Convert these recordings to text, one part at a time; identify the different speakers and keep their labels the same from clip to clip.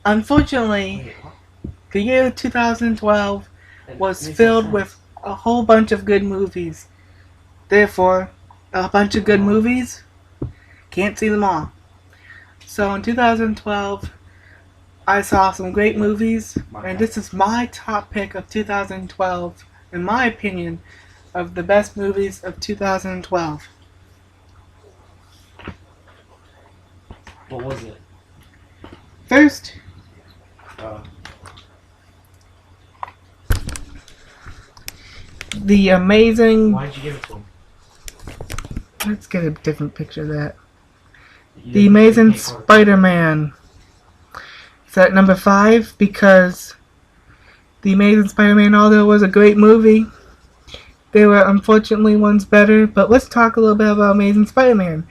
Speaker 1: Unfortunately, the year 2012 was filled with a whole bunch of good movies. Therefore, a bunch of good movies, can't see them all. So in 2012, I saw some great movies, and this is my top pick of 2012, in my opinion, of the best movies of 2012.
Speaker 2: What was it?
Speaker 1: First,
Speaker 2: Uh,
Speaker 1: the amazing.
Speaker 2: Why'd you give it to him?
Speaker 1: Let's get a different picture of that. The Amazing Spider-Man. It's at number 5 because The Amazing Spider-Man, although it was a great movie, there were unfortunately ones better. But let's talk a little bit about Amazing Spider-Man.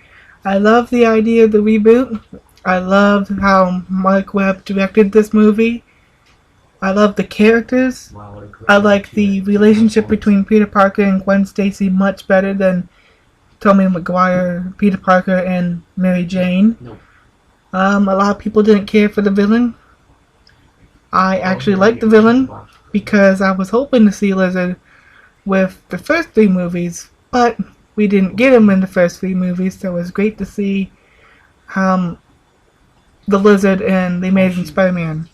Speaker 1: I love the idea of the reboot. I love how Mark Webb directed this movie. I love the characters. I like the relationship between Peter Parker and Gwen Stacy much better than Tobey Maguire, Peter Parker, and Mary Jane.
Speaker 2: Nope.
Speaker 1: A lot of people didn't care for the villain. I actually liked the villain because I was hoping to see Lizard with the first 3 movies, but we didn't get him in the first 3 movies, so it was great to see the Lizard and the Amazing Spider-Man.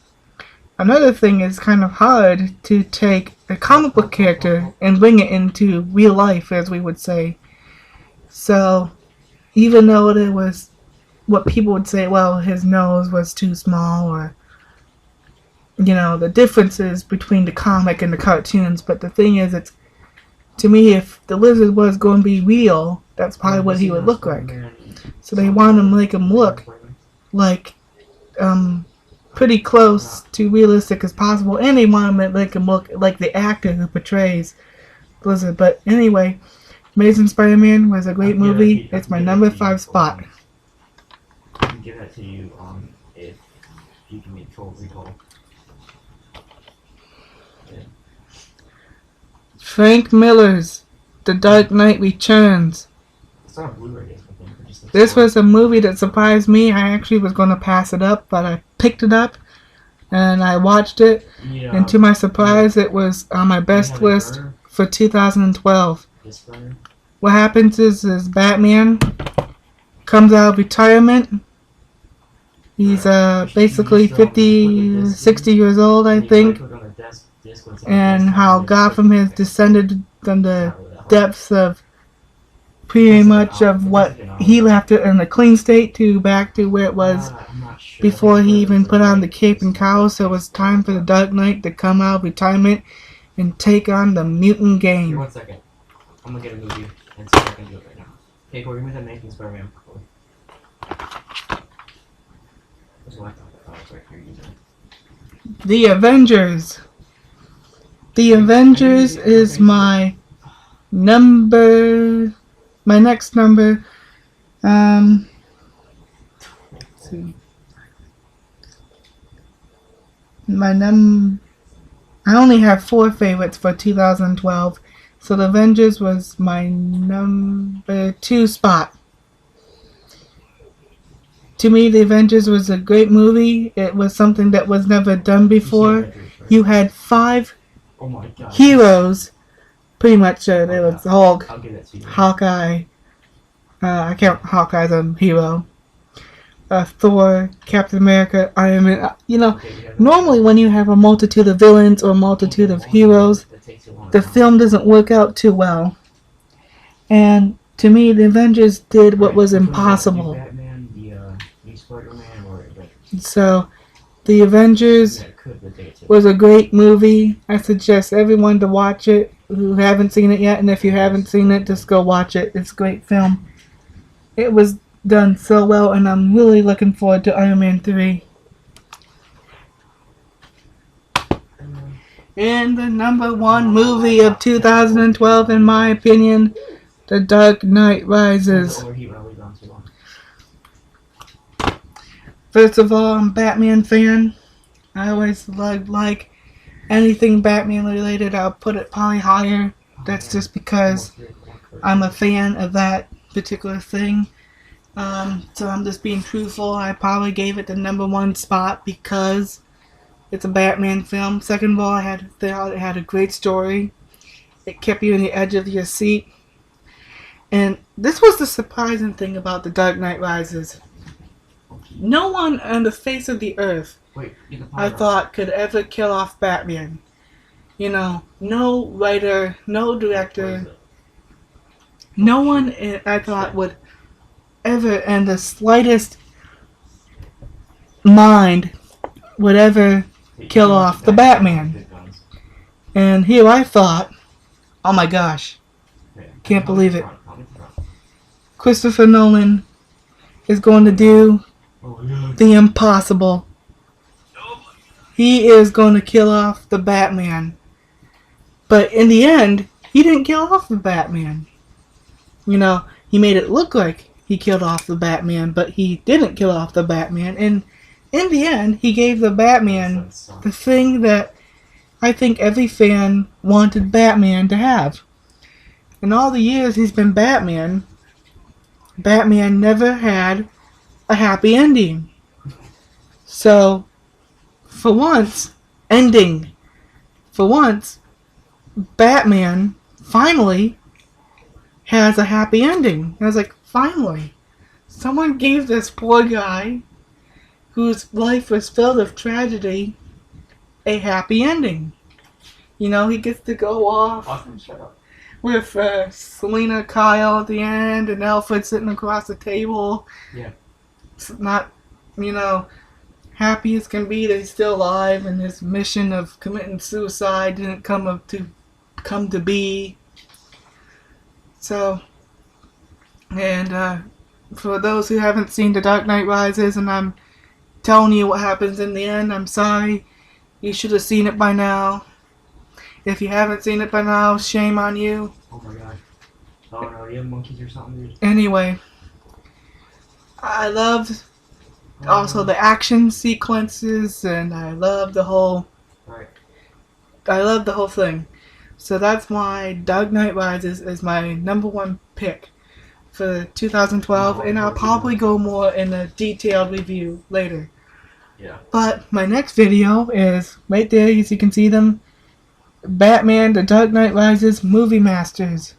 Speaker 1: Another thing is kind of hard to take a comic book character and bring it into real life, as we would say. So, even though there was what people would say, well, his nose was too small, or, the differences between the comic and the cartoons, but the thing is, to me, if the Lizard was going to be real, that's probably what he would look like. So they wanted to make him look like, pretty close to realistic as possible, and they want to make him look like the actor who portrays Blizzard. But anyway, Amazing Spider-Man was a great movie. It's my number 5 spot.
Speaker 2: I can give that to you if you can make full recall. Yeah.
Speaker 1: Frank Miller's The Dark Knight Returns.
Speaker 2: It's not a Blu-ray disc, I think.
Speaker 1: This was a movie that surprised me. I actually was going to pass it up, but I picked it up and I watched it.
Speaker 2: Yeah.
Speaker 1: And to my surprise, it was on my best list for 2012. What happens is Batman comes out of retirement. He's basically 50, 60 years old, I think. And how Gotham has descended from the depths of pretty much of what he left it in a clean state to back to where it was before he even put on the cape and cowl. So it was time for the Dark Knight to come out of retirement and take on the mutant game.
Speaker 2: Here, 1 second. I'm gonna get a movie and see if I can do it right now. Okay, Corey, give me that Amazing Spider-Man. There's a laptop. Oh, it's right here. Use it.
Speaker 1: The Avengers. The Avengers is my next number. Let's see. I only have 4 favorites for 2012, so The Avengers was my number 2 spot. To me, The Avengers was a great movie. It was something that was never done before. You had 5 heroes, pretty much. There was Hulk, Hawkeye. I count Hawkeye as a hero. Thor, Captain America, Iron Man. Normally when you have a multitude of villains or a multitude of heroes, the film doesn't work out too well. And to me, the Avengers did what was impossible. So, The Avengers was a great movie. I suggest everyone to watch it who haven't seen it yet, and if you haven't seen it, just go watch it. It's a great film. It was done so well, and I'm really looking forward to Iron Man 3. And the number 1 movie of 2012, in my opinion, The Dark Knight Rises. First of all, I'm a Batman fan. I always like anything Batman related. I'll put it probably higher. That's just because I'm a fan of that particular thing. So I'm just being truthful. I probably gave it the #1 spot because it's a Batman film. Second of all, I thought it had a great story. It kept you on the edge of your seat. And this was the surprising thing about The Dark Knight Rises. No one on the face of the earth, I thought, could ever kill off Batman. You know, no writer, no director, no one I thought would ever, in the slightest mind, would ever kill off the Batman. And here I thought, oh my gosh, can't believe it. Christopher Nolan is going to do the impossible. He is going to kill off the Batman. But in the end, he didn't kill off the Batman. You know, he made it look like he killed off the Batman, but he didn't kill off the Batman. And in the end, he gave the Batman the thing that I think every fan wanted Batman to have. In all the years he's been Batman, Batman never had a happy ending. So, for once, Batman finally has a happy ending. I was like, finally. Someone gave this poor guy, whose life was filled with tragedy, a happy ending. You know, he gets to go off with Selena Kyle at the end, and Alfred sitting across the table.
Speaker 2: Yeah.
Speaker 1: It's not, you know, happy as can be that he's still alive, and his mission of committing suicide didn't come to be. So, and for those who haven't seen The Dark Knight Rises, and I'm telling you what happens in the end, I'm sorry. You should have seen it by now. If you haven't seen it by now, shame on you.
Speaker 2: Oh my god. Oh no, you have monkeys or something, dude?
Speaker 1: Anyway, I loved also the action sequences, and I loved the whole thing. So that's why Dark Knight Rises is my #1 pick for 2012, and I'll probably go more in a detailed review later.
Speaker 2: Yeah.
Speaker 1: But my next video is right there, as you can see them. Batman: The Dark Knight Rises Movie Masters.